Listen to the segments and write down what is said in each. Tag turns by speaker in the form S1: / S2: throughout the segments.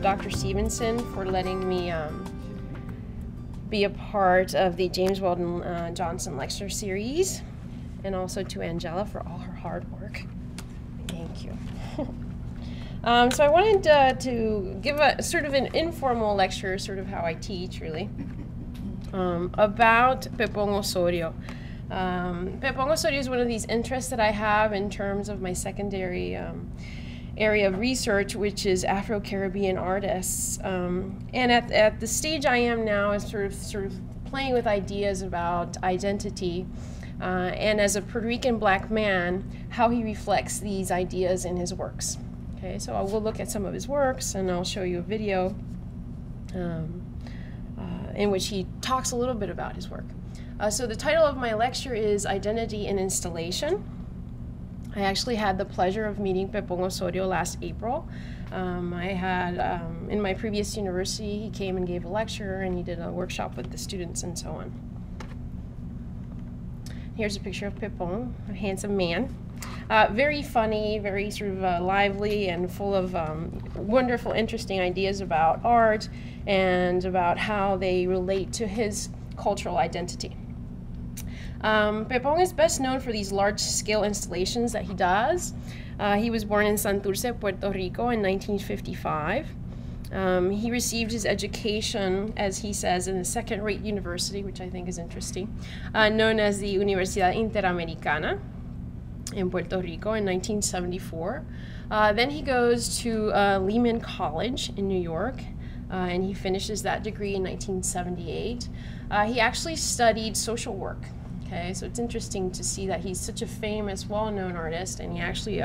S1: Dr. Stevenson for letting me be a part of the James Weldon Johnson Lecture Series, and also to Angela for all her hard work. Thank you. So I wanted to give a sort of an informal lecture, sort of how I teach, really, about Pepón Osorio. Pepón Osorio is one of these interests that I have in terms of my secondary area of research, which is Afro-Caribbean artists. And at the stage I am now is sort of playing with ideas about identity, and as a Puerto Rican black man, how he reflects these ideas in his works. Okay, so I will look at some of his works, and I'll show you a video in which he talks a little bit about his work. So the title of my lecture is Identity and Installation. I actually had the pleasure of meeting Pepón Osorio last April. I had, in my previous university, he came and gave a lecture, and he did a workshop with the students and so on. Here's a picture of Pepón, a handsome man. Very funny, very sort of lively, and full of wonderful, interesting ideas about art and about how they relate to his cultural identity. Pepón is best known for these large-scale installations that he does. He was born in Santurce, Puerto Rico in 1955. He received his education, as he says, in a second-rate university, which I think is interesting, known as the Universidad Interamericana in Puerto Rico in 1974. Then he goes to Lehman College in New York, and he finishes that degree in 1978. He actually studied social work. Okay, so it's interesting to see that he's such a famous, well-known artist, and he actually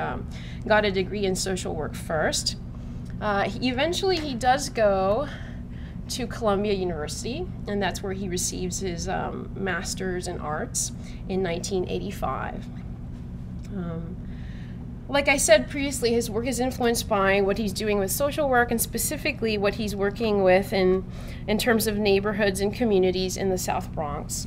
S1: got a degree in social work first. Eventually, he does go to Columbia University, and that's where he receives his master's in arts in 1985. Like I said previously, his work is influenced by what he's doing with social work, and specifically what he's working with in terms of neighborhoods and communities in the South Bronx.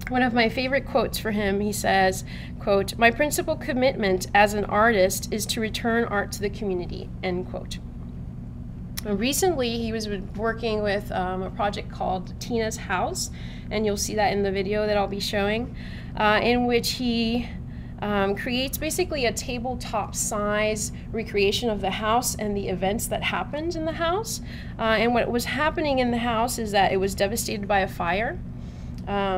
S1: One of my favorite quotes for him, he says, quote, "My principal commitment as an artist is to return art to the community," end quote. Recently, he was working with a project called Tina's House, and you'll see that in the video that I'll be showing, in which he creates basically a tabletop size recreation of the house and the events that happened in the house. And what was happening in the house is that it was devastated by a fire.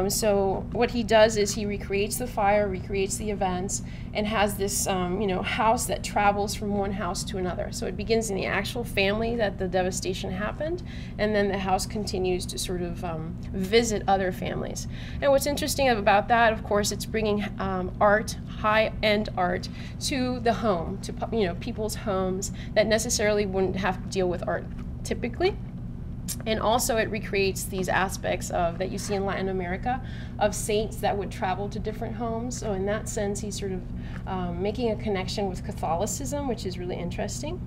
S1: So what he does is he recreates the fire, recreates the events, and has this house that travels from one house to another. So it begins in the actual family that the devastation happened, and then the house continues to sort of visit other families. And what's interesting about that, of course, it's bringing art, high-end art, to the home, to people's homes that necessarily wouldn't have to deal with art typically. And also it recreates these aspects of that you see in Latin America of saints that would travel to different homes. So in that sense, he's sort of making a connection with Catholicism, which is really interesting.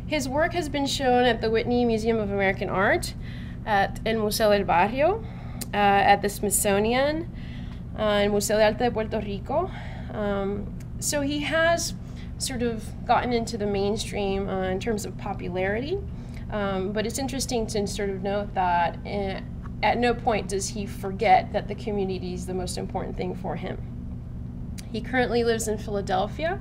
S1: His work has been shown at the Whitney Museum of American Art, at El Museo del Barrio, at the Smithsonian, El Museo de Arte de Puerto Rico. So he has sort of gotten into the mainstream in terms of popularity. But it's interesting to sort of note that at no point does he forget that the community is the most important thing for him. He currently lives in Philadelphia,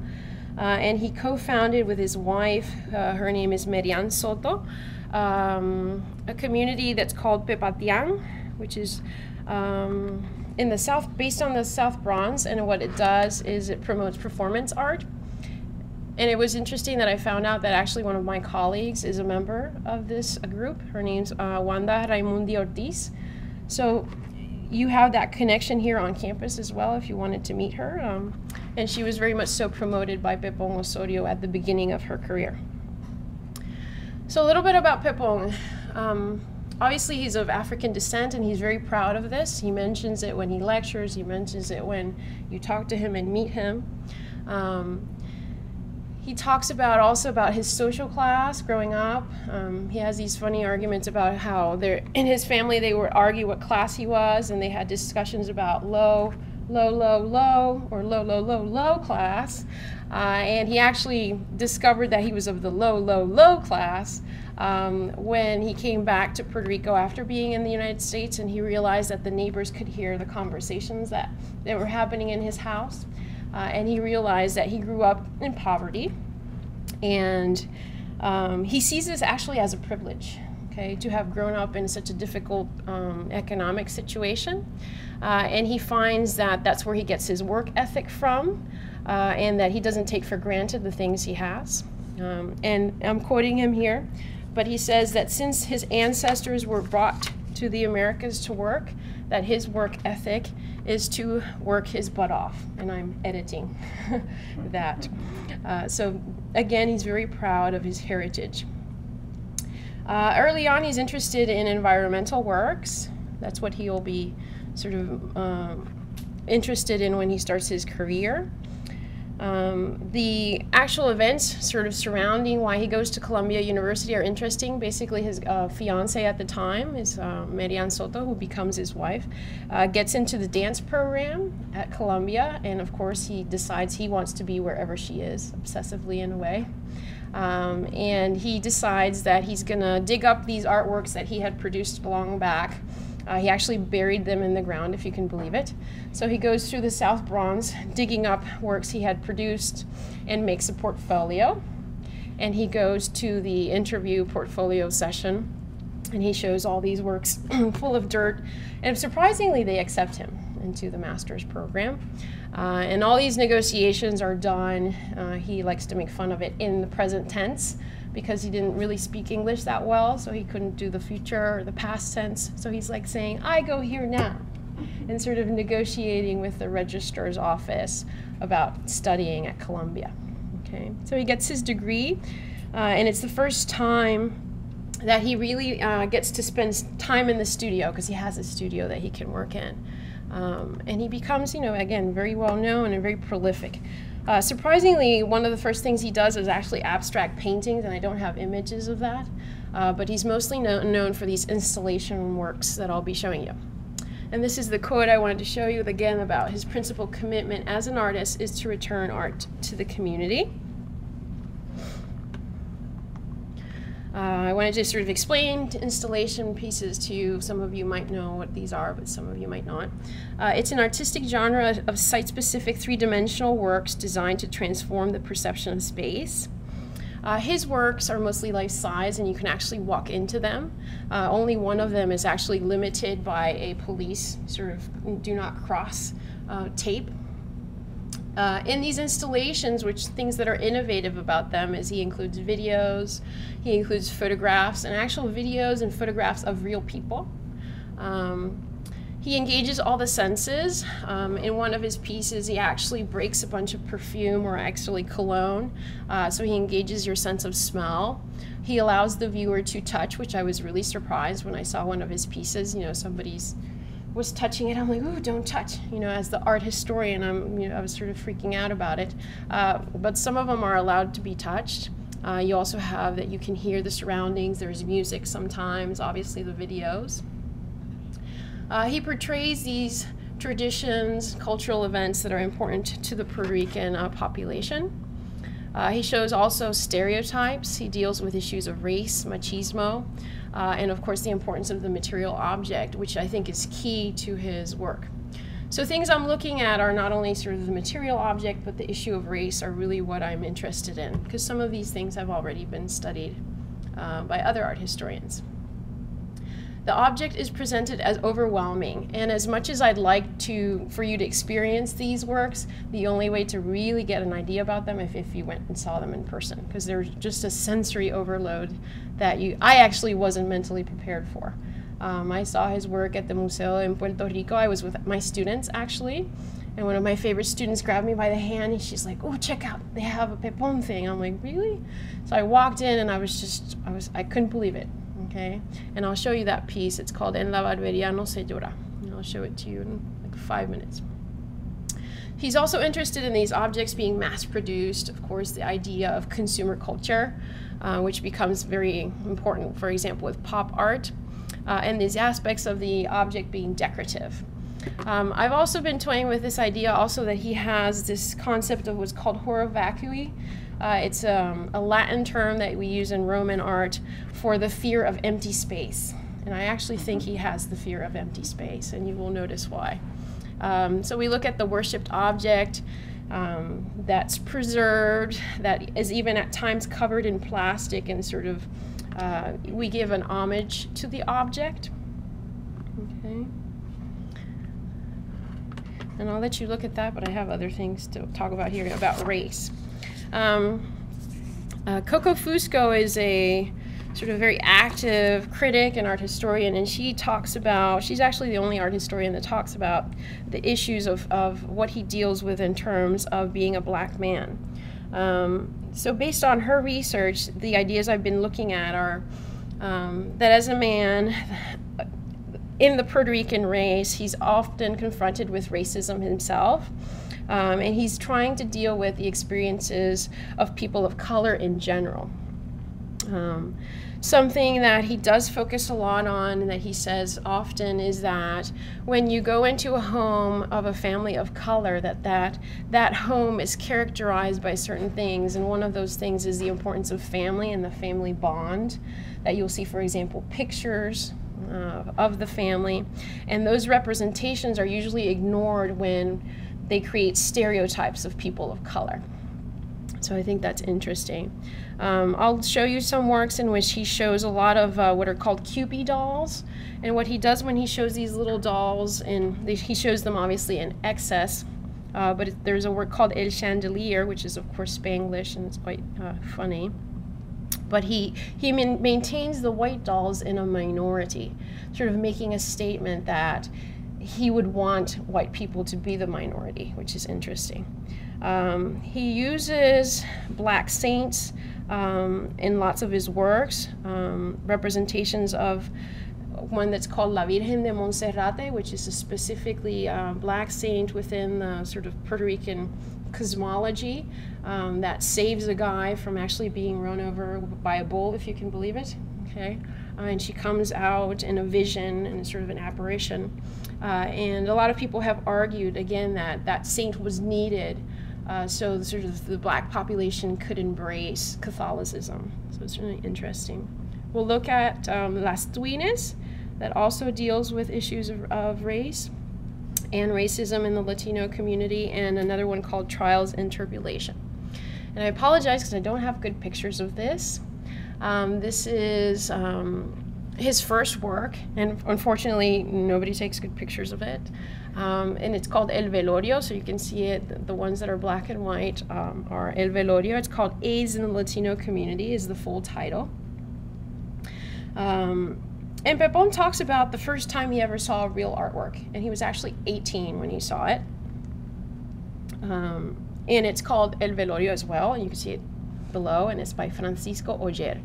S1: and he co-founded with his wife, her name is Merian Soto, a community that's called Pepatian, which is in the South, based on the South Bronx, and what it does is it promotes performance art. And it was interesting that I found out that actually one of my colleagues is a member of this group. Her name's Wanda Raimundi Ortiz. So you have that connection here on campus as well if you wanted to meet her. And she was very much so promoted by Pepón Osorio at the beginning of her career. So a little bit about Pepón. Obviously he's of African descent, and he's very proud of this. He mentions it when he lectures, he mentions it when you talk to him and meet him. He talks also about his social class growing up. He has these funny arguments about how in his family they would argue what class he was, and they had discussions about low, low, low, low, or low, low, low, low class. And he actually discovered that he was of the low, low, low class when he came back to Puerto Rico after being in the United States, and he realized that the neighbors could hear the conversations that were happening in his house. And he realized that he grew up in poverty, and he sees this actually as a privilege, okay, to have grown up in such a difficult economic situation. And he finds that that's where he gets his work ethic from, and that he doesn't take for granted the things he has. And I'm quoting him here, but he says that since his ancestors were brought to the Americas to work, that his work ethic is to work his butt off. And I'm editing that. So again, he's very proud of his heritage. Early on, he's interested in environmental works. That's what he'll be sort of interested in when he starts his career. The actual events sort of surrounding why he goes to Columbia University are interesting. Basically, his fiance at the time is Marian Soto, who becomes his wife, gets into the dance program at Columbia, and of course he decides he wants to be wherever she is, obsessively in a way. And he decides that he's gonna dig up these artworks that he had produced long back. He actually buried them in the ground, if you can believe it. So he goes through the South Bronx, digging up works he had produced, and makes a portfolio. And he goes to the interview portfolio session, and he shows all these works full of dirt. And surprisingly, they accept him into the master's program. And all these negotiations are done. He likes to make fun of it in the present tense, because he didn't really speak English that well, so he couldn't do the future or the past tense. So he's like saying, I go here now, and sort of negotiating with the registrar's office about studying at Columbia. Okay, so he gets his degree, and it's the first time that he really gets to spend time in the studio, because he has a studio that he can work in. And he becomes, again, very well known and very prolific. Surprisingly, one of the first things he does is actually abstract paintings, and I don't have images of that, but he's mostly known for these installation works that I'll be showing you. And this is the quote I wanted to show you again about his principal commitment as an artist is to return art to the community. I wanted to sort of explain installation pieces to you. Some of you might know what these are, but some of you might not. It's an artistic genre of site-specific three-dimensional works designed to transform the perception of space. His works are mostly life-size, and you can actually walk into them. Only one of them is actually limited by a police sort of do not cross tape. In these installations, things that are innovative about them is he includes videos, he includes photographs, and actual videos and photographs of real people. He engages all the senses. In one of his pieces, he actually breaks a bunch of perfume, or actually cologne, so he engages your sense of smell. He allows the viewer to touch, which I was really surprised when I saw one of his pieces. Somebody's was touching it. I'm like, ooh, don't touch. As the art historian, I was sort of freaking out about it. But some of them are allowed to be touched. You also have that you can hear the surroundings. There's music sometimes, obviously the videos. He portrays these traditions, cultural events that are important to the Puerto Rican population. He shows also stereotypes. He deals with issues of race, machismo, and of course the importance of the material object, which I think is key to his work. So things I'm looking at are not only sort of the material object, but the issue of race are really what I'm interested in, because some of these things have already been studied by other art historians. The object is presented as overwhelming, and as much as I'd like for you to experience these works, the only way to really get an idea about them if you went and saw them in person, because they're just a sensory overload that I actually wasn't mentally prepared for. I saw his work at the Museo in Puerto Rico. I was with my students, actually, and one of my favorite students grabbed me by the hand, and she's like, oh, check out, they have a pepon thing. I'm like, really? So I walked in, and I couldn't believe it. Okay, and I'll show you that piece. It's called En la barbería no se llora. And I'll show it to you in like 5 minutes. He's also interested in these objects being mass-produced. Of course, the idea of consumer culture, which becomes very important, for example, with pop art, and these aspects of the object being decorative. I've also been toying with this idea also that he has this concept of what's called horror vacui. It's a Latin term that we use in Roman art for the fear of empty space. And I actually think he has the fear of empty space, and you will notice why. So we look at the worshipped object that's preserved, that is even at times covered in plastic, and sort of we give an homage to the object. Okay. And I'll let you look at that, but I have other things to talk about here about race. Coco Fusco is a sort of very active critic and art historian, and she talks about, she's actually the only art historian that talks about the issues of what he deals with in terms of being a black man. So based on her research, the ideas I've been looking at are that as a man in the Puerto Rican race, he's often confronted with racism himself. And he's trying to deal with the experiences of people of color in general. Something that he does focus a lot on, and that he says often, is that when you go into a home of a family of color, that home is characterized by certain things, and one of those things is the importance of family and the family bond. That you'll see, for example, pictures of the family, and those representations are usually ignored when they create stereotypes of people of color. So I think that's interesting. I'll show you some works in which he shows a lot of what are called Cupid dolls. And what he does when he shows these little dolls, and he shows them obviously in excess, but there's a work called El Chandelier, which is of course Spanglish, and it's quite funny. But he maintains the white dolls in a minority, sort of making a statement that he would want white people to be the minority, which is interesting. He uses black saints in lots of his works, representations of one that's called La Virgen de Monserrate, which is a specifically black saint within the sort of Puerto Rican cosmology that saves a guy from actually being run over by a bull, if you can believe it. Okay, and she comes out in a vision and sort of an apparition. And a lot of people have argued, again, that that saint was needed so sort of the black population could embrace Catholicism. So it's really interesting. We'll look at Las Tuines, that also deals with issues of race and racism in the Latino community, and another one called Trials and Tribulation. And I apologize because I don't have good pictures of this. This is his first work, and unfortunately nobody takes good pictures of it. And it's called El Velorio, so you can see it. The ones that are black and white are El Velorio. It's called AIDS in the Latino Community is the full title. And Pepon talks about the first time he ever saw real artwork, and he was actually 18 when he saw it. And it's called El Velorio as well, and you can see it below, and it's by Francisco Oller.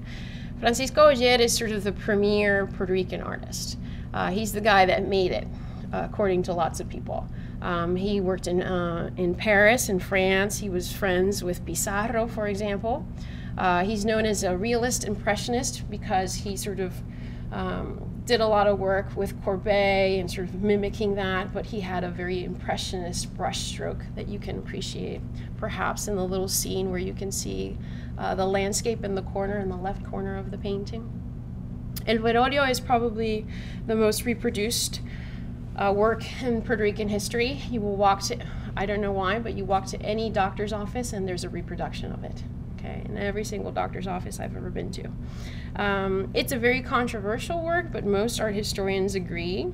S1: Francisco Oller is sort of the premier Puerto Rican artist. He's the guy that made it, according to lots of people. He worked in Paris, in France. He was friends with Pizarro, for example. He's known as a realist impressionist because he sort of did a lot of work with Courbet and sort of mimicking that, but he had a very impressionist brushstroke that you can appreciate, perhaps in the little scene where you can see the landscape in the corner, in the left corner of the painting. El Velorio is probably the most reproduced work in Puerto Rican history. You will walk to, I don't know why, but you walk to any doctor's office and there's a reproduction of it. Okay, in every single doctor's office I've ever been to. It's a very controversial work, but most art historians agree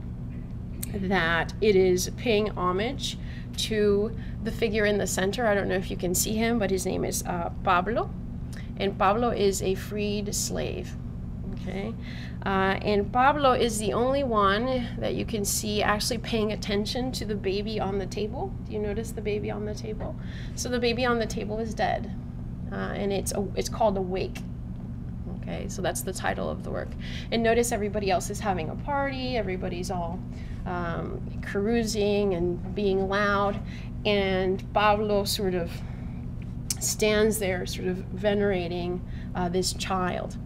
S1: that it is paying homage to the figure in the center. I don't know if you can see him, but his name is Pablo, and Pablo is a freed slave. Okay, and Pablo is the only one that you can see actually paying attention to the baby on the table. Do you notice the baby on the table? So the baby on the table is dead. And it's called Awake. Okay, so that's the title of the work. And notice everybody else is having a party, everybody's all carousing and being loud, and Pablo sort of stands there sort of venerating this child.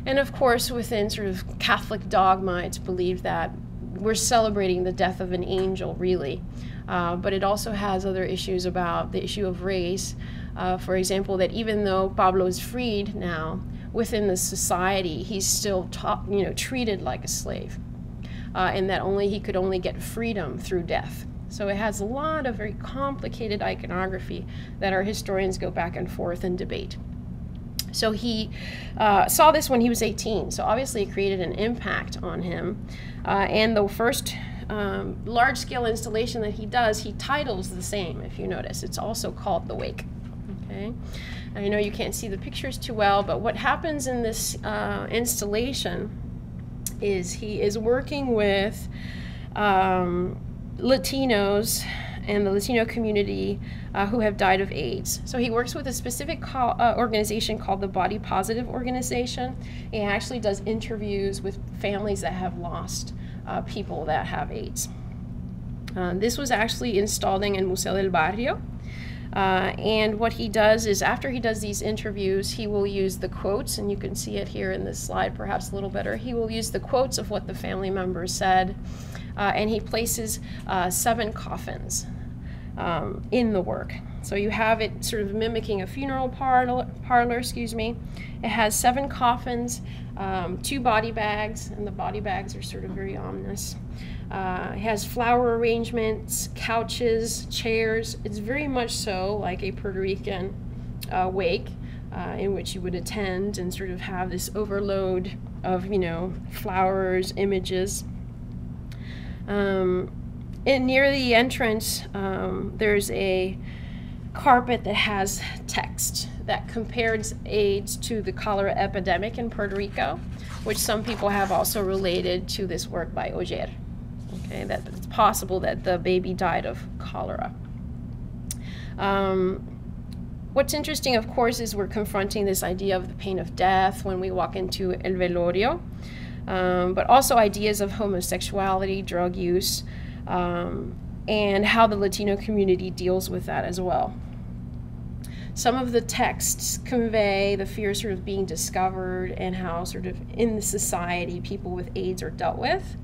S1: And of course, within sort of Catholic dogma, it's believed that we're celebrating the death of an angel, really. But it also has other issues about the issue of race. For example, that even though Pablo is freed now, within the society, he's still treated like a slave, and that he could only get freedom through death. So it has a lot of very complicated iconography that our historians go back and forth and debate. So he saw this when he was 18, so obviously it created an impact on him. And the first large-scale installation that he does, he titles the same, if you notice. It's also called The Wake. Okay? And I know you can't see the pictures too well, but what happens in this installation is he is working with Latinos and the Latino community who have died of AIDS. So he works with a specific organization called the Body Positive Organization. He actually does interviews with families that have lost people that have AIDS. This was actually installed in Museo del Barrio. And what he does is, after he does these interviews, he will use the quotes, and you can see it here in this slide perhaps a little better. He will use the quotes of what the family members said, and he places 7 coffins in the work. So you have it sort of mimicking a funeral parlor, It has 7 coffins, 2 body bags, and the body bags are sort of very ominous. It has flower arrangements, couches, chairs. It's very much so like a Puerto Rican wake in which you would attend and sort of have this overload of, flowers, images. And near the entrance, there's a carpet that has text that compares AIDS to the cholera epidemic in Puerto Rico, which some people have also related to this work by Oyer. Okay, that it's possible that the baby died of cholera. What's interesting, of course, is we're confronting this idea of the pain of death when we walk into El Velorio, but also ideas of homosexuality, drug use, and how the Latino community deals with that as well. Some of the texts convey the fear sort of being discovered and how sort of in the society people with AIDS are dealt with.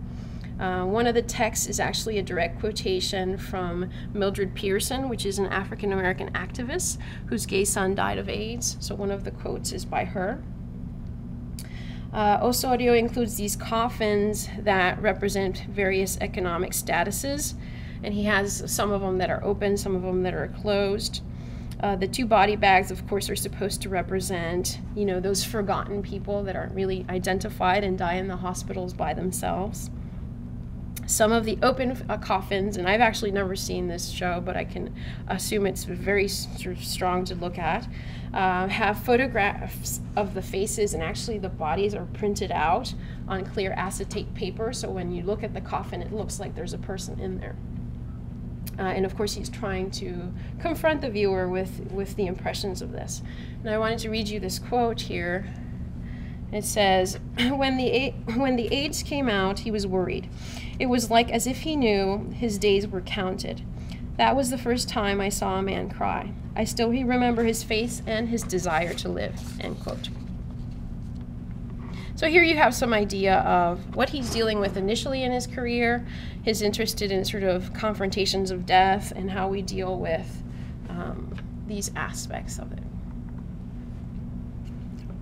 S1: One of the texts is actually a direct quotation from Mildred Pearson, which is an African-American activist whose gay son died of AIDS. So one of the quotes is by her. Osorio includes these coffins that represent various economic statuses, and he has some of them that are open, some of them that are closed. The 2 body bags, of course, are supposed to represent, those forgotten people that aren't really identified and die in the hospitals by themselves. Some of the open coffins, and I've actually never seen this show, but I can assume it's very sort of strong to look at, have photographs of the faces, and actually the bodies are printed out on clear acetate paper, so when you look at the coffin, it looks like there's a person in there. And of course, he's trying to confront the viewer with the impressions of this. And I wanted to read you this quote here. It says, when the AIDS came out, he was worried. It was like as if he knew his days were counted. That was the first time I saw a man cry. I still remember his face and his desire to live, end quote. So here you have some idea of what he's dealing with initially in his career, his interest in sort of confrontations of death, and how we deal with these aspects of it.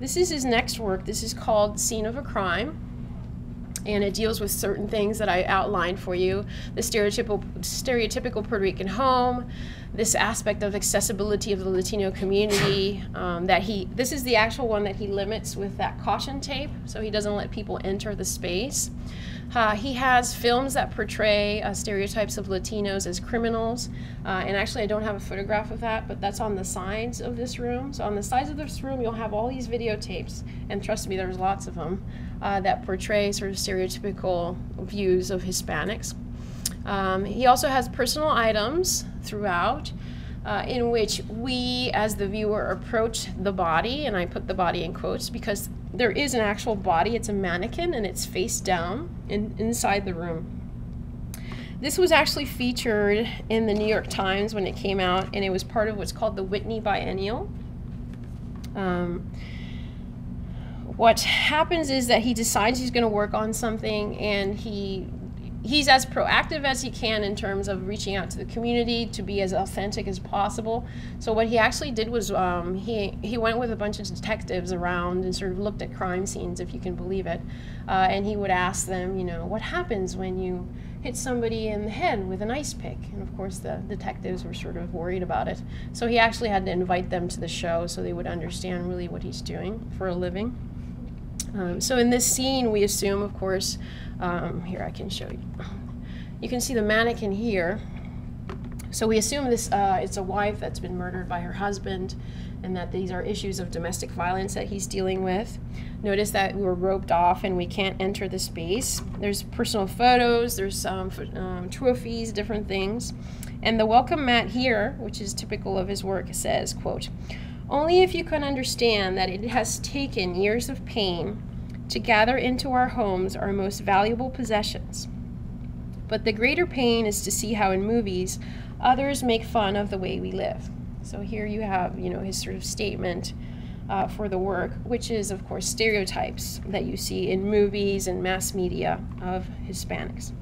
S1: This is his next work. This is called Scene of a Crime, and it deals with certain things that I outlined for you. The stereotypical Puerto Rican home, this aspect of accessibility of the Latino community, this is the actual one that he limits with that caution tape, so he doesn't let people enter the space. He has films that portray stereotypes of Latinos as criminals, and actually I don't have a photograph of that, but that's on the sides of this room. So on the sides of this room you'll have all these videotapes, and trust me, there's lots of them, that portray sort of stereotypical views of Hispanics. He also has personal items throughout, in which we as the viewer approach the body, and I put the body in quotes because there is an actual body. It's a mannequin and it's face down inside the room. This was actually featured in the New York Times when it came out, and it was part of what's called the Whitney Biennial. What happens is that he decides he's going to work on something, and he he's as proactive as he can in terms of reaching out to the community to be as authentic as possible. So what he actually did was he went with a bunch of detectives around and sort of looked at crime scenes, if you can believe it, and he would ask them, you know, what happens when you hit somebody in the head with an ice pick? And of course the detectives were sort of worried about it. So he actually had to invite them to the show so they would understand really what he's doing for a living. So in this scene, we assume, of course, here I can show you. You can see the mannequin here. So we assume this it's a wife that's been murdered by her husband, and that these are issues of domestic violence that he's dealing with. Notice that we're roped off and we can't enter the space. There's personal photos, there's trophies, different things. And the welcome mat here, which is typical of his work, says, quote, "Only if you can understand that it has taken years of pain to gather into our homes our most valuable possessions. But the greater pain is to see how in movies others make fun of the way we live." So here you have, you know, his sort of statement for the work, which is, of course, stereotypes that you see in movies and mass media of Hispanics.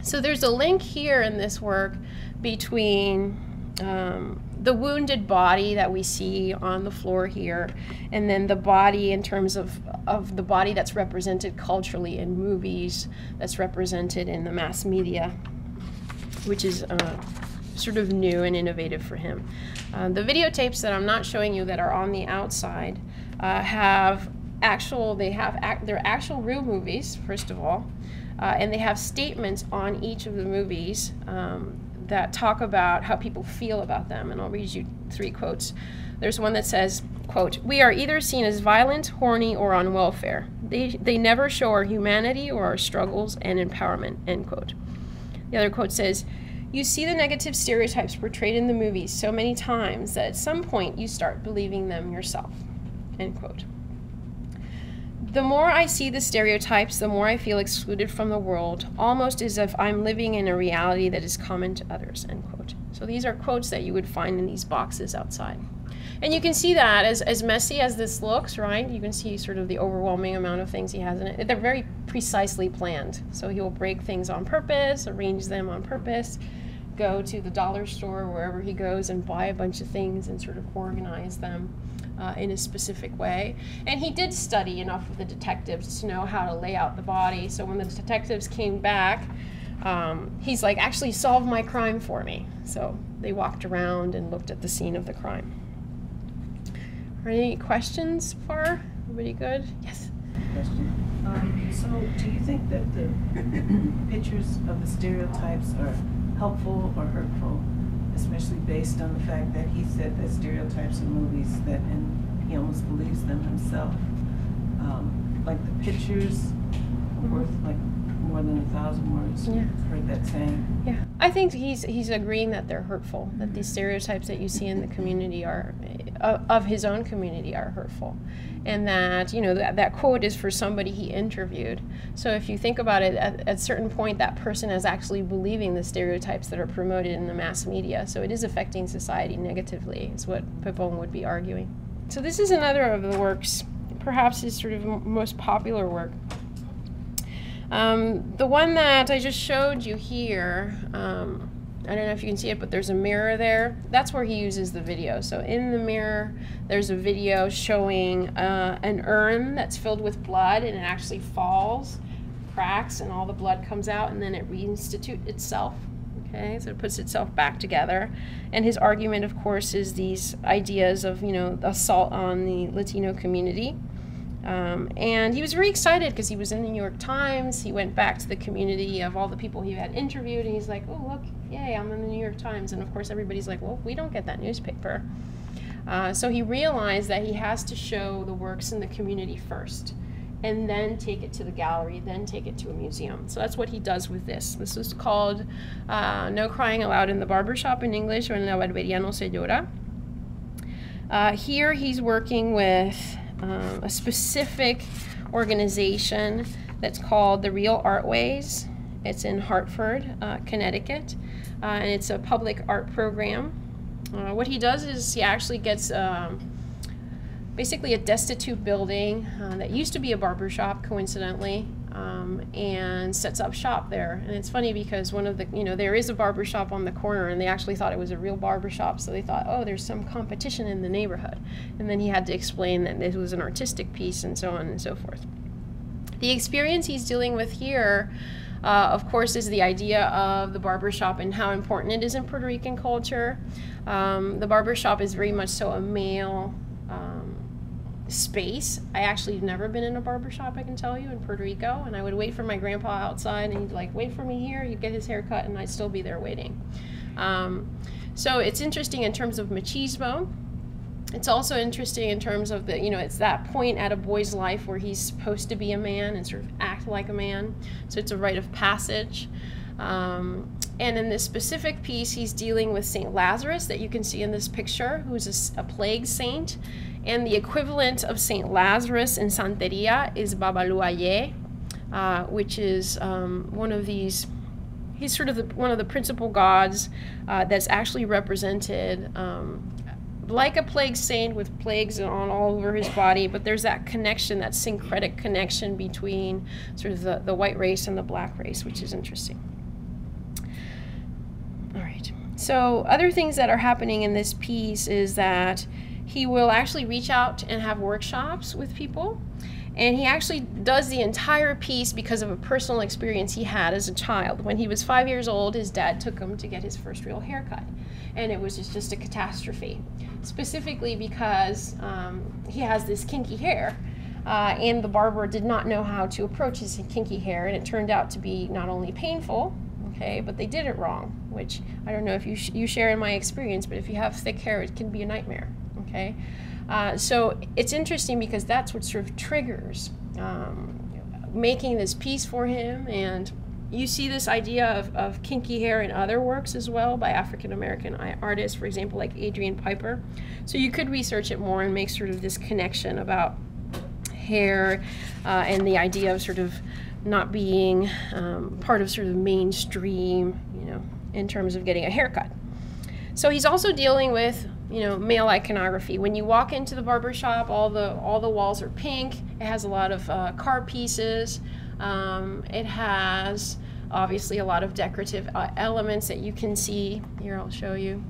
S1: So there's a link here in this work between the wounded body that we see on the floor here, and then the body in terms of the body that's represented culturally in movies, that's represented in the mass media, which is sort of new and innovative for him. The videotapes that I'm not showing you that are on the outside they're actual real movies, first of all, and they have statements on each of the movies that talk about how people feel about them, and I'll read you 3 quotes. There's one that says, quote, "We are either seen as violent, horny, or on welfare. They never show our humanity or our struggles and empowerment," end quote. The other quote says, "You see the negative stereotypes portrayed in the movies so many times that at some point you start believing them yourself," end quote. "The more I see the stereotypes, the more I feel excluded from the world, almost as if I'm living in a reality that is common to others," end quote. So these are quotes that you would find in these boxes outside. And you can see that as messy as this looks, right? You can see sort of the overwhelming amount of things he has in it. They're very precisely planned. So he'll break things on purpose, arrange them on purpose, go to the dollar store, wherever he goes, and buy a bunch of things and sort of organize them in a specific way. And he did study enough of the detectives to know how to lay out the body. So when the detectives came back, he's like, "Actually solve my crime for me." So they walked around and looked at the scene of the crime. Are there any questions so far? Everybody good? Yes?
S2: Question. So do you think that the pictures of the stereotypes are helpful or hurtful, especially based on the fact that he said that stereotypes in movies and he almost believes them himself? Like the pictures are worth like more than 1,000 words.
S1: Yeah.
S2: I've heard that saying.
S1: Yeah, I think he's agreeing that they're hurtful, that these stereotypes that you see in the community are, of his own community, are hurtful. And that, you know, that quote is for somebody he interviewed. So if you think about it, at a certain point, that person is actually believing the stereotypes that are promoted in the mass media. So it is affecting society negatively, is what Pepon would be arguing. So this is another of the works, perhaps his sort of most popular work. The one that I just showed you here, I don't know if you can see it, but there's a mirror there. That's where he uses the video. So in the mirror, there's a video showing an urn that's filled with blood, and it actually falls, cracks, and all the blood comes out, and then it reinstitutes itself. Okay, so it puts itself back together. And his argument, of course, is these ideas of, you know, assault on the Latino community. And he was very excited because he was in the New York Times. He went back to the community of all the people he had interviewed, and he's like, "Oh, look, yay, I'm in the New York Times." And of course everybody's like, "Well, we don't get that newspaper." So he realized that he has to show the works in the community first, and then take it to the gallery, then take it to a museum. So that's what he does with this. This is called No Crying Allowed in the Barbershop in English, or En la Barbería no se llora. Here he's working with a specific organization that's called the Real Artways. It's in Hartford, Connecticut, and it's a public art program. What he does is he actually gets basically a destitute building that used to be a barbershop, coincidentally, and sets up shop there. And it's funny because one of the, there is a barber shop on the corner, and they actually thought it was a real barber shop, so they thought, oh, there's some competition in the neighborhood. And then he had to explain that this was an artistic piece and so on and so forth. The experience he's dealing with here, of course, is the idea of the barbershop and how important it is in Puerto Rican culture. The barbershop is very much so a male space. I actually have never been in a barbershop, I can tell you, in Puerto Rico, and I would wait for my grandpa outside, and he'd like, wait for me here, he'd get his hair cut, and I'd still be there waiting. So it's interesting in terms of machismo. It's also interesting in terms of the, it's that point at a boy's life where he's supposed to be a man and sort of act like a man. So it's a rite of passage. And in this specific piece, he's dealing with St. Lazarus that you can see in this picture, who's a plague saint. And the equivalent of St. Lazarus in Santeria is Babaluaye, which is one of these, he's sort of one of the principal gods that's actually represented like a plague saint with plagues on all over his body, but there's that connection, that syncretic connection between sort of the white race and the black race, which is interesting. All right, so other things that are happening in this piece is that he will actually reach out and have workshops with people, and he actually does the entire piece because of a personal experience he had as a child. When he was 5 years old, his dad took him to get his first real haircut, and it was just a catastrophe, specifically because he has this kinky hair, and the barber did not know how to approach his kinky hair, and it turned out to be not only painful, okay, but they did it wrong, which I don't know if you share in my experience, but if you have thick hair, it can be a nightmare, okay? So it's interesting because that's what sort of triggers making this piece for him. And you see this idea of kinky hair in other works as well by African-American artists, for example, like Adrian Piper. So you could research it more and make sort of this connection about hair and the idea of sort of not being part of sort of mainstream, in terms of getting a haircut. So he's also dealing with male iconography. When you walk into the barber shop, all the walls are pink. It has a lot of car pieces. It has obviously a lot of decorative elements that you can see. Here, I'll show you.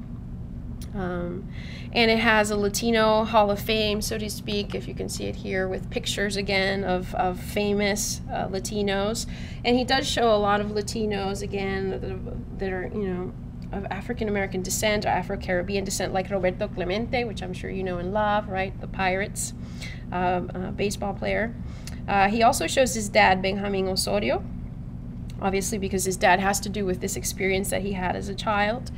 S1: And it has a Latino Hall of Fame, so to speak, if you can see it here, with pictures again of famous Latinos. And he does show a lot of Latinos again that are of African-American descent or Afro-Caribbean descent, like Roberto Clemente, which I'm sure you know and love, right? The Pirates baseball player. He also shows his dad, Benjamin Osorio, obviously because his dad has to do with this experience that he had as a child.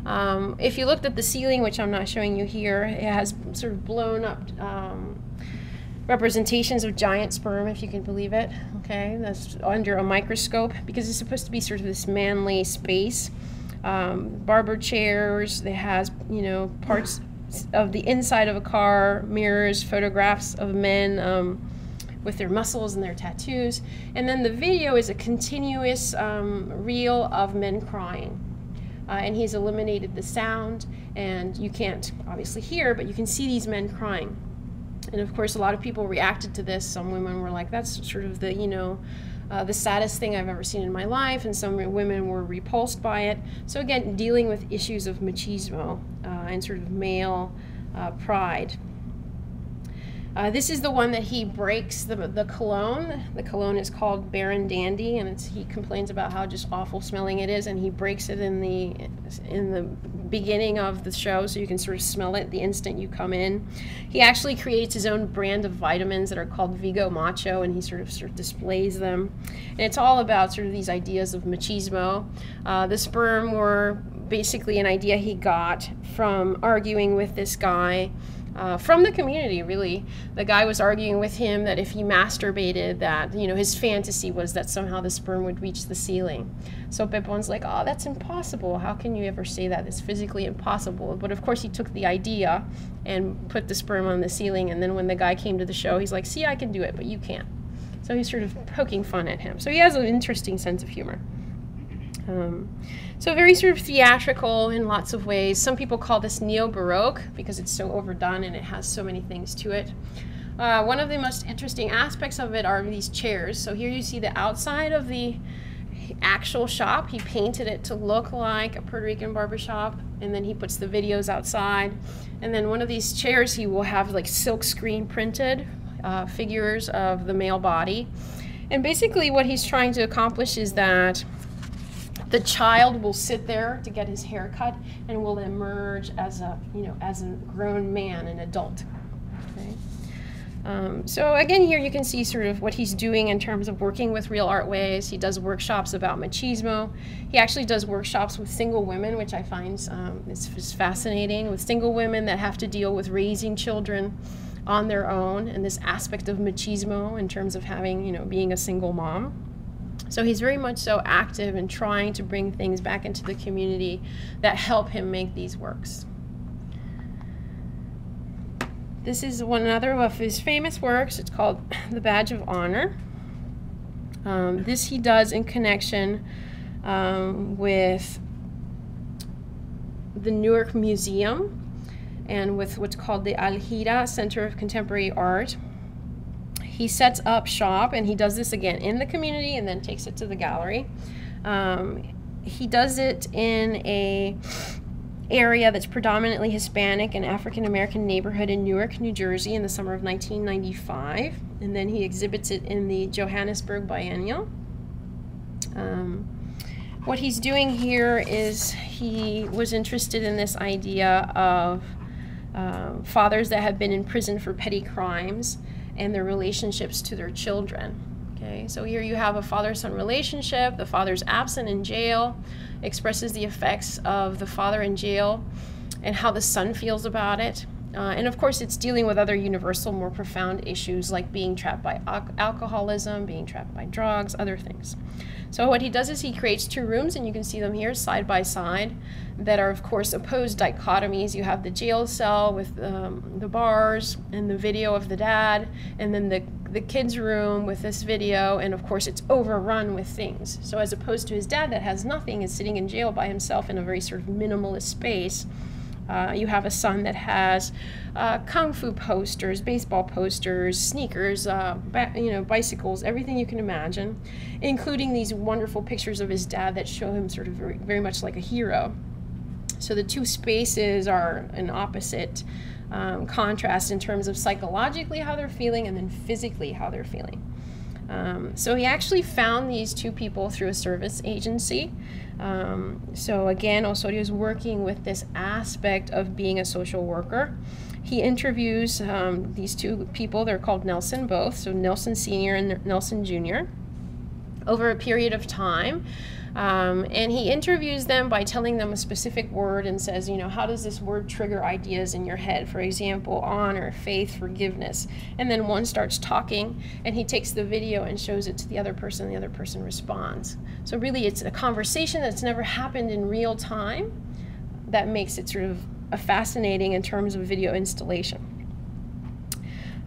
S1: If you looked at the ceiling, which I'm not showing you here, it has sort of blown up representations of giant sperm, if you can believe it, okay? That's under a microscope because it's supposed to be sort of this manly space. Barber chairs, it has, parts of the inside of a car, mirrors, photographs of men with their muscles and their tattoos. And then the video is a continuous reel of men crying. And he's eliminated the sound, and you can't obviously hear, but you can see these men crying. And of course, a lot of people reacted to this. Some women were like, that's sort of the, the saddest thing I've ever seen in my life, and some women were repulsed by it. So again, dealing with issues of machismo and sort of male pride. This is the one that he breaks the cologne. The cologne is called Baron Dandy, and he complains about how just awful smelling it is, and he breaks it in the beginning of the show, so you can sort of smell it the instant you come in. He actually creates his own brand of vitamins that are called Vigo Macho, and he sort of displays them. And it's all about sort of these ideas of machismo. The sperm were basically an idea he got from arguing with this guy from the community, really. The guy was arguing with him that if he masturbated, that, his fantasy was that somehow the sperm would reach the ceiling. So Pepon's like, oh, that's impossible. How can you ever say that? It's physically impossible. But of course he took the idea and put the sperm on the ceiling, and then when the guy came to the show, he's like, see, I can do it, but you can't. So he's sort of poking fun at him. So he has an interesting sense of humor. So very sort of theatrical in lots of ways. Some people call this neo-Baroque because it's so overdone and it has so many things to it. One of the most interesting aspects of it are these chairs. So here you see the outside of the actual shop. He painted it to look like a Puerto Rican barbershop, and then he puts the videos outside. And then one of these chairs, he will have like silk screen printed figures of the male body. And basically what he's trying to accomplish is that the child will sit there to get his hair cut and will emerge as a, as a grown man, an adult. Okay? So again, here you can see sort of what he's doing in terms of working with real art ways. He does workshops about machismo. He actually does workshops with single women, which I find is fascinating, with single women that have to deal with raising children on their own, and this aspect of machismo in terms of having, being a single mom. So he's very much so active in trying to bring things back into the community that help him make these works. This is another of his famous works. It's called The Badge of Honor. This he does in connection with the Newark Museum and with what's called the Alhira Center of Contemporary Art. He sets up shop, and he does this again in the community and then takes it to the gallery. He does it in a area that's predominantly Hispanic and African American neighborhood in Newark, New Jersey in the summer of 1995, and then he exhibits it in the Johannesburg Biennial. What he's doing here is he was interested in this idea of fathers that have been in prison for petty crimes and their relationships to their children. Okay, so here you have a father-son relationship. The father's absent in jail, expresses the effects of the father in jail and how the son feels about it. And of course, it's dealing with other universal, more profound issues like being trapped by alcoholism, being trapped by drugs, other things. So what he does is he creates two rooms, and you can see them here side by side, that are of course opposed dichotomies. You have the jail cell with the bars and the video of the dad, and then the kids' room with this video, and of course it's overrun with things. So as opposed to his dad that has nothing, is sitting in jail by himself in a very sort of minimalist space, you have a son that has kung fu posters, baseball posters, sneakers, bicycles, everything you can imagine, including these wonderful pictures of his dad that show him sort of very much like a hero. So the two spaces are an opposite contrast in terms of psychologically how they're feeling and then physically how they're feeling. So he actually found these two people through a service agency. So again, Osorio is working with this aspect of being a social worker. He interviews these two people. They're called Nelson both, so Nelson Sr. and Nelson Jr. over a period of time. And he interviews them by telling them a specific word and says, how does this word trigger ideas in your head? For example, honor, faith, forgiveness. And then one starts talking, and he takes the video and shows it to the other person, and the other person responds. So really, it's a conversation that's never happened in real time that makes it sort of fascinating in terms of video installation.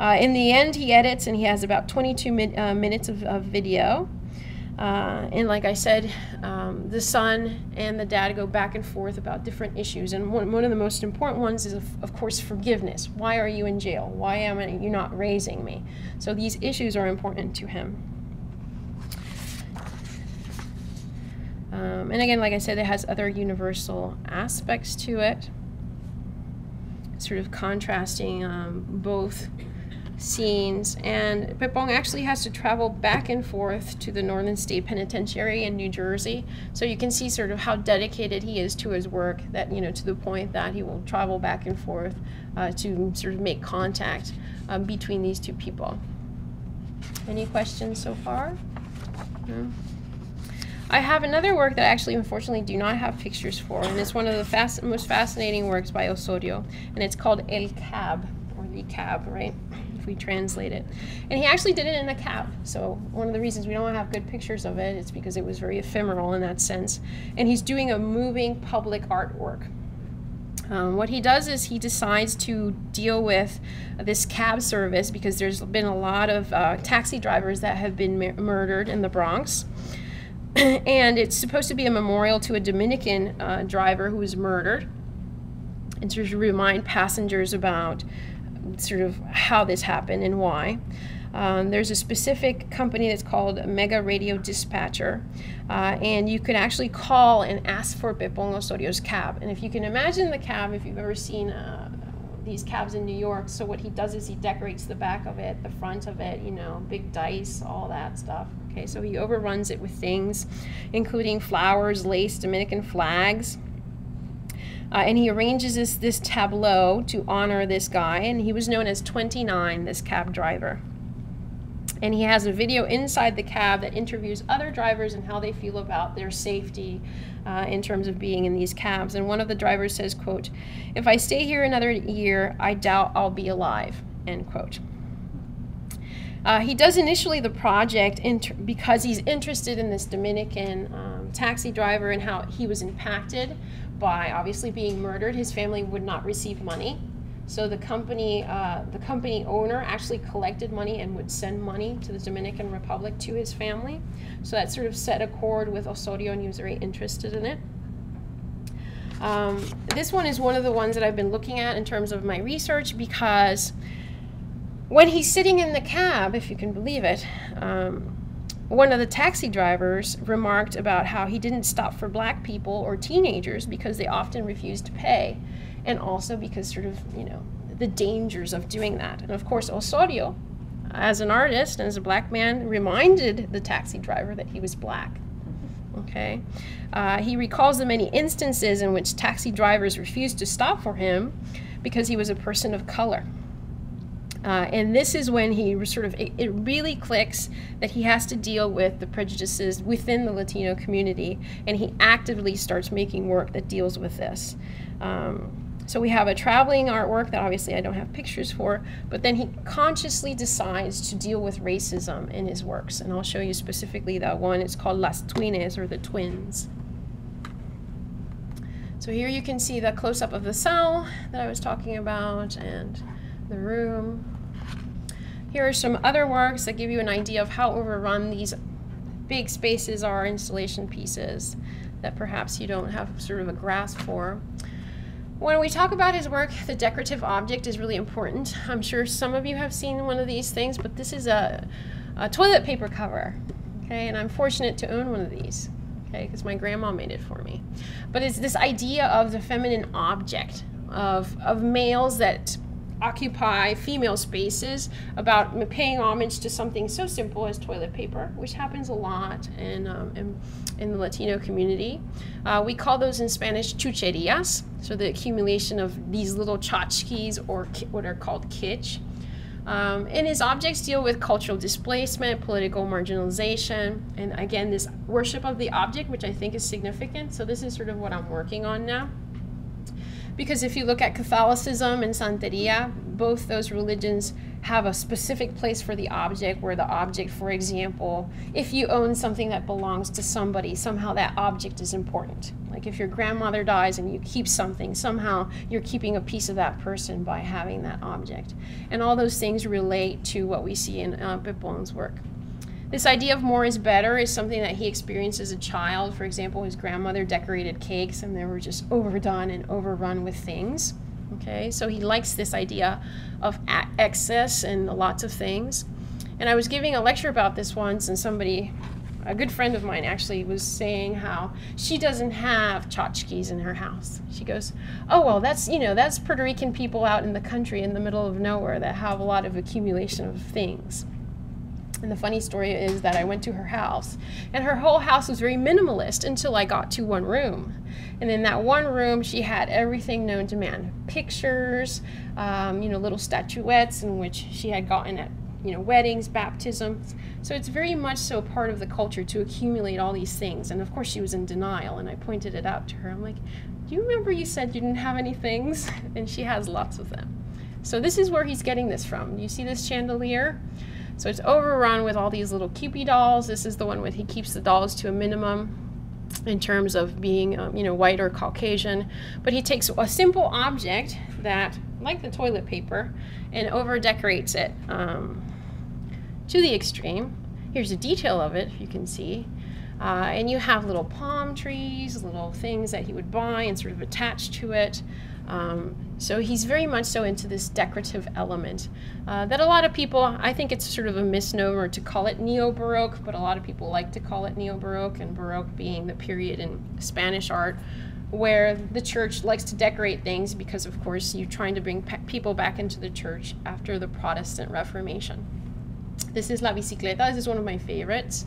S1: In the end, he edits, and he has about 22 minutes of video. And like I said, the son and the dad go back and forth about different issues. And one of the most important ones is, of course, forgiveness. Why are you in jail? Why am you not raising me? So these issues are important to him. And again, like I said, it has other universal aspects to it, sort of contrasting both scenes. And Pepong actually has to travel back and forth to the Northern State Penitentiary in New Jersey, so you can see sort of how dedicated he is to his work, that to the point that he will travel back and forth to sort of make contact between these two people. Any questions so far? No? I have another work that I actually unfortunately do not have pictures for, and it's one of the most fascinating works by Osorio, and it's called El Cab, or The Cab, right? If we translate it. And he actually did it in a cab. So one of the reasons we don't have good pictures of it is because it was very ephemeral in that sense. And he's doing a moving public artwork. What he does is he decides to deal with this cab service because there's been a lot of taxi drivers that have been murdered in the Bronx. And it's supposed to be a memorial to a Dominican driver who was murdered, and to remind passengers about sort of how this happened and why. There's a specific company that's called Mega Radio Dispatcher, and you could actually call and ask for Pepón Osorio's cab. And if you can imagine the cab, if you've ever seen these cabs in New York, so what he does is he decorates the back of it, the front of it, you know, big dice, all that stuff. Okay, so he overruns it with things, including flowers, lace, Dominican flags. And he arranges this tableau to honor this guy, and he was known as 29, this cab driver. And he has a video inside the cab that interviews other drivers and how they feel about their safety in terms of being in these cabs. And one of the drivers says, quote, "If I stay here another year, I doubt I'll be alive," end quote. He does initially the project because he's interested in this Dominican taxi driver and how he was impacted by obviously being murdered. His family would not receive money. So the company owner actually collected money and would send money to the Dominican Republic to his family. So that sort of set a chord with Osorio, and he was very interested in it. This one is one of the ones that I've been looking at in terms of my research, because when he's sitting in the cab, if you can believe it, one of the taxi drivers remarked about how he didn't stop for black people or teenagers because they often refused to pay. And also because sort of, you know, the dangers of doing that. And of course, Osorio, as an artist and as a black man, reminded the taxi driver that he was black. Okay. He recalls the many instances in which taxi drivers refused to stop for him because he was a person of color. And this is when he sort of, it really clicks that he has to deal with the prejudices within the Latino community, and he actively starts making work that deals with this. So we have a traveling artwork that obviously I don't have pictures for, but then he consciously decides to deal with racism in his works. And I'll show you specifically that one. It's called Las Twines, or the Twins. So here you can see the close-up of the cell that I was talking about and the room. Here are some other works that give you an idea of how overrun these big spaces are, installation pieces that perhaps you don't have sort of a grasp for. When we talk about his work, the decorative object is really important. I'm sure some of you have seen one of these things, but this is a toilet paper cover, okay? And I'm fortunate to own one of these, okay, because my grandma made it for me. But it's this idea of the feminine object, of males that occupy female spaces, about paying homage to something so simple as toilet paper, which happens a lot in the Latino community. We call those in Spanish chucherías, so the accumulation of these little tchotchkes, or what are called kitsch. And his objects deal with cultural displacement, political marginalization, and again, this worship of the object, which I think is significant. So this is sort of what I'm working on now. Because if you look at Catholicism and Santeria, both those religions have a specific place for the object, where the object, for example, if you own something that belongs to somebody, somehow that object is important. Like if your grandmother dies and you keep something, somehow you're keeping a piece of that person by having that object. And all those things relate to what we see in Pepón's work. This idea of more is better is something that he experienced as a child. For example, his grandmother decorated cakes and they were just overdone and overrun with things. Okay, so he likes this idea of excess and lots of things. And I was giving a lecture about this once, and somebody, a good friend of mine actually, was saying how she doesn't have tchotchkes in her house. She goes, oh, well, that's, you know, that's Puerto Rican people out in the country in the middle of nowhere that have a lot of accumulation of things. And the funny story is that I went to her house, and her whole house was very minimalist until I got to one room. And in that one room, she had everything known to man. Pictures, you know, little statuettes in which she had gotten at, you know, weddings, baptisms. So it's very much so part of the culture to accumulate all these things. And of course she was in denial, and I pointed it out to her. I'm like, do you remember you said you didn't have any things? And she has lots of them. So this is where he's getting this from. Do you see this chandelier? So it's overrun with all these little Cupid dolls. This is the one where he keeps the dolls to a minimum in terms of being, you know, white or Caucasian. But he takes a simple object that, like the toilet paper, and over-decorates it to the extreme. Here's a detail of it, if you can see. And you have little palm trees, little things that he would buy and sort of attach to it. So he's very much so into this decorative element that a lot of people, I think it's sort of a misnomer to call it Neo-Baroque, but a lot of people like to call it Neo-Baroque, and Baroque being the period in Spanish art where the church likes to decorate things because, of course, you're trying to bring people back into the church after the Protestant Reformation. This is La Bicicleta. This is one of my favorites.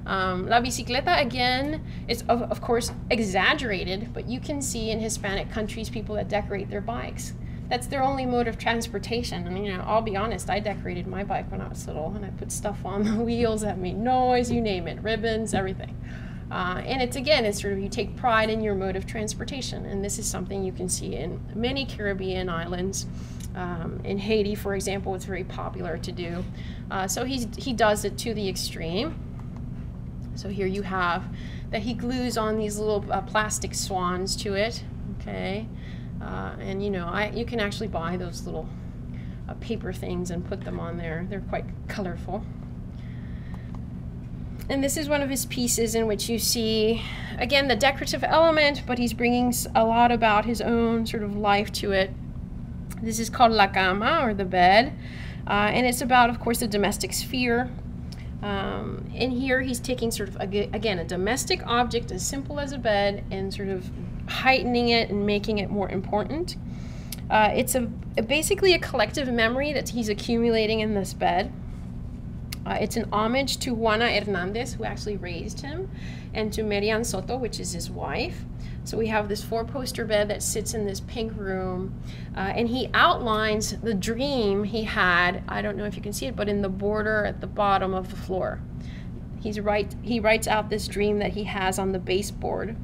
S1: La Bicicleta, again, is of course exaggerated, but you can see in Hispanic countries people that decorate their bikes. That's their only mode of transportation. I mean, I'll be honest, I decorated my bike when I was little, and I put stuff on the wheels that made noise, you name it, ribbons, everything. And it's, again, it's sort of, you take pride in your mode of transportation, and this is something you can see in many Caribbean islands. In Haiti, for example, it's very popular to do. So he does it to the extreme. So here you have that he glues on these little plastic swans to it, okay? And you can actually buy those little paper things and put them on there. They're quite colorful. And this is one of his pieces in which you see, again, the decorative element, but he's bringing a lot about his own sort of life to it. This is called La Cama, or the bed, and it's about, of course, the domestic sphere. In here, he's taking sort of, again, a domestic object as simple as a bed and sort of heightening it and making it more important. It's basically a collective memory that he's accumulating in this bed. It's an homage to Juana Hernandez, who actually raised him, and to Marian Soto, which is his wife. So we have this 4-poster bed that sits in this pink room, and he outlines the dream he had, I don't know if you can see it, but in the border at the bottom of the floor. He writes out this dream that he has on the baseboard,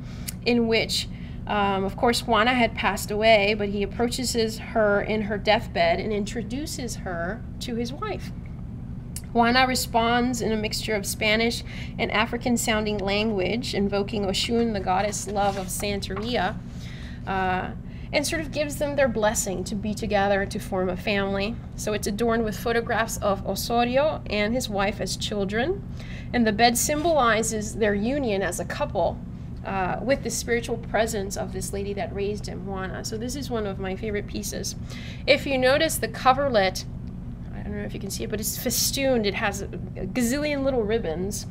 S1: in which, of course, Juana had passed away, but he approaches her in her deathbed and introduces her to his wife. Juana responds in a mixture of Spanish and African-sounding language, invoking Oshun, the goddess love of Santeria, and sort of gives them their blessing to be together to form a family. So it's adorned with photographs of Osorio and his wife as children, and the bed symbolizes their union as a couple with the spiritual presence of this lady that raised him, Juana. So this is one of my favorite pieces. If you notice the coverlet, I don't know if you can see it, but it's festooned. It has a gazillion little ribbons,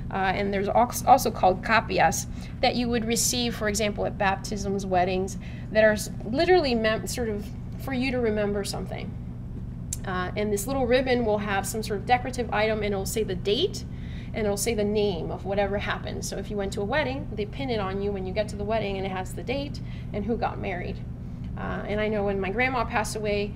S1: and there's also called capias that you would receive, for example, at baptisms, weddings, that are literally sort of for you to remember something. And this little ribbon will have some sort of decorative item, and it'll say the date, and it'll say the name of whatever happened. So if you went to a wedding, they pin it on you when you get to the wedding, and it has the date and who got married. And I know when my grandma passed away,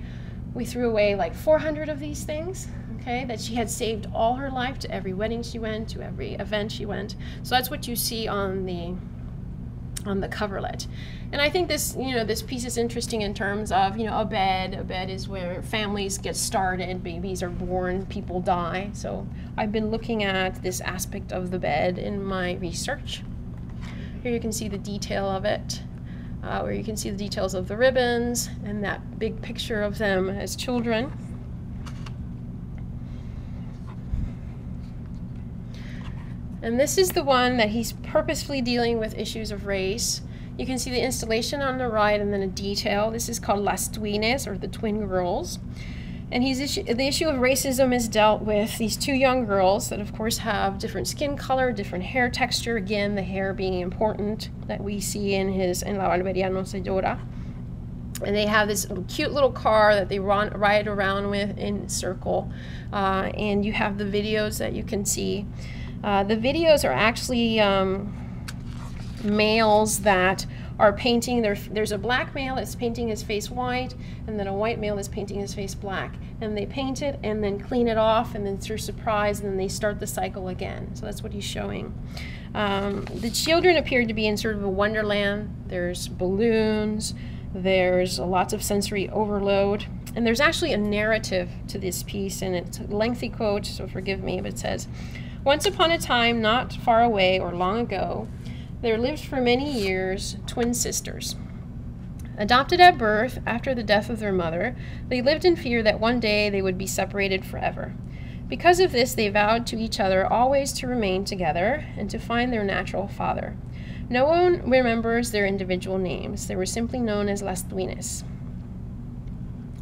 S1: we threw away like 400 of these things, okay, that she had saved all her life to every wedding she went, to every event she went. So that's what you see on the coverlet. And I think this, this piece is interesting in terms of, a bed. A bed is where families get started, babies are born, people die. So I've been looking at this aspect of the bed in my research. Here you can see the detail of it. Where you can see the details of the ribbons and that big picture of them as children. And this is the one that he's purposefully dealing with issues of race. You can see the installation on the right and then a detail. This is called Las Twines, or the Twin Girls. And the issue of racism is dealt with these 2 young girls that, of course, have different skin color, different hair texture. Again, the hair being important, that we see in La Barbería No Se Llora. And they have this cute little car that they ride around with in a circle. And you have the videos that you can see. The videos are actually males that are painting, there's a black male that's painting his face white, and then a white male that's painting his face black. And they paint it and then clean it off, and then they're surprised, and then they start the cycle again. So that's what he's showing. The children appear to be in sort of a wonderland. There's balloons, there's lots of sensory overload, and there's actually a narrative to this piece, and it's a lengthy quote, so forgive me, but it says, "Once upon a time, not far away or long ago, there lived for many years twin sisters. Adopted at birth after the death of their mother, they lived in fear that one day they would be separated forever. Because of this, they vowed to each other always to remain together and to find their natural father. No one remembers their individual names. They were simply known as Las Duenas.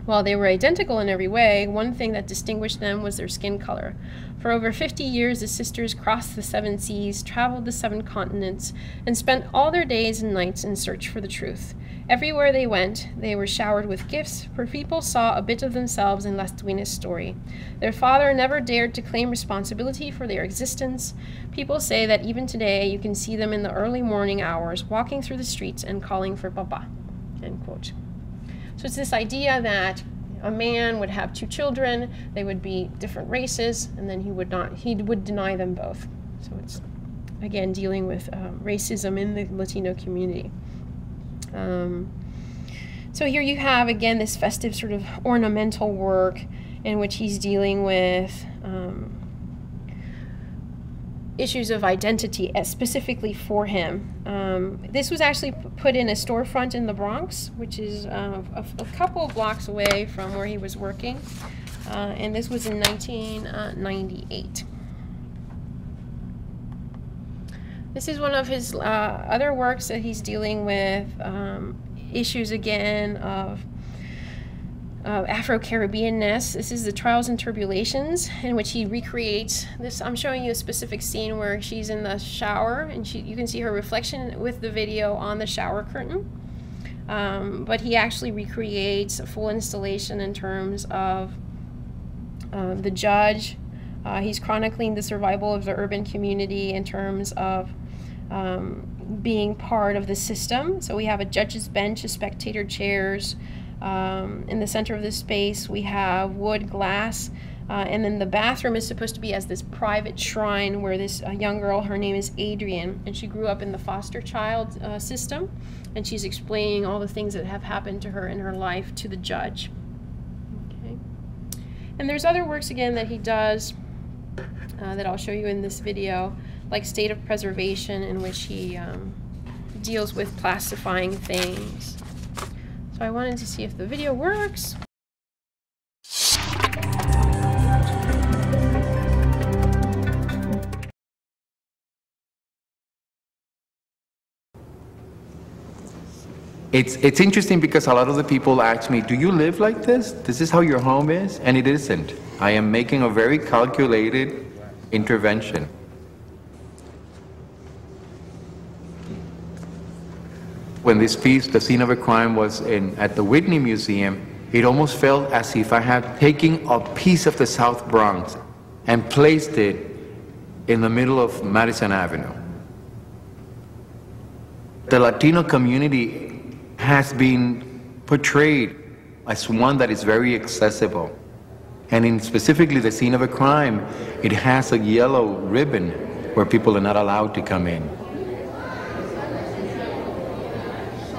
S1: While they were identical in every way, one thing that distinguished them was their skin color. For over 50 years, the sisters crossed the 7 seas, traveled the 7 continents, and spent all their days and nights in search for the truth. Everywhere they went, they were showered with gifts, for people saw a bit of themselves in Las Duenas' story. Their father never dared to claim responsibility for their existence. People say that even today, you can see them in the early morning hours, walking through the streets and calling for Papa." End quote. So it's this idea that a man would have 2 children, they would be different races, and then he would deny them both. So it's, again, dealing with racism in the Latino community. So here you have, again, this festive sort of ornamental work in which he's dealing with issues of identity specifically for him. This was actually put in a storefront in the Bronx, which is a couple of blocks away from where he was working, and this was in 1998. This is one of his other works that he's dealing with issues again of Afro-Caribbeanness. This is the Trials and Tribulations, in which he recreates this. I'm showing you a specific scene where she's in the shower, and you can see her reflection with the video on the shower curtain. But he actually recreates a full installation in terms of the judge. He's chronicling the survival of the urban community in terms of being part of the system. So we have a judge's bench, a spectator chairs. In the center of this space, we have wood, glass, and then the bathroom is supposed to be as this private shrine where this young girl, her name is Adrian, and she grew up in the foster child system, and she's explaining all the things that have happened to her in her life to the judge. Okay. And there's other works, again, that he does that I'll show you in this video, like State of Preservation, in which he deals with plastifying things. So I wanted to see if the video works.
S3: It's interesting because a lot of the people ask me, do you live like this? This is how your home is? And it isn't. I am making a very calculated intervention. When this piece, The Scene of a Crime, was at the Whitney Museum, it almost felt as if I had taken a piece of the South Bronx and placed it in the middle of Madison Avenue. The Latino community has been portrayed as one that is very accessible. And in specifically The Scene of a Crime, it has a yellow ribbon where people are not allowed to come in.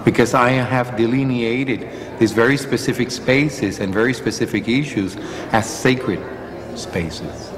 S3: Because I have delineated these very specific spaces and very specific issues as sacred spaces.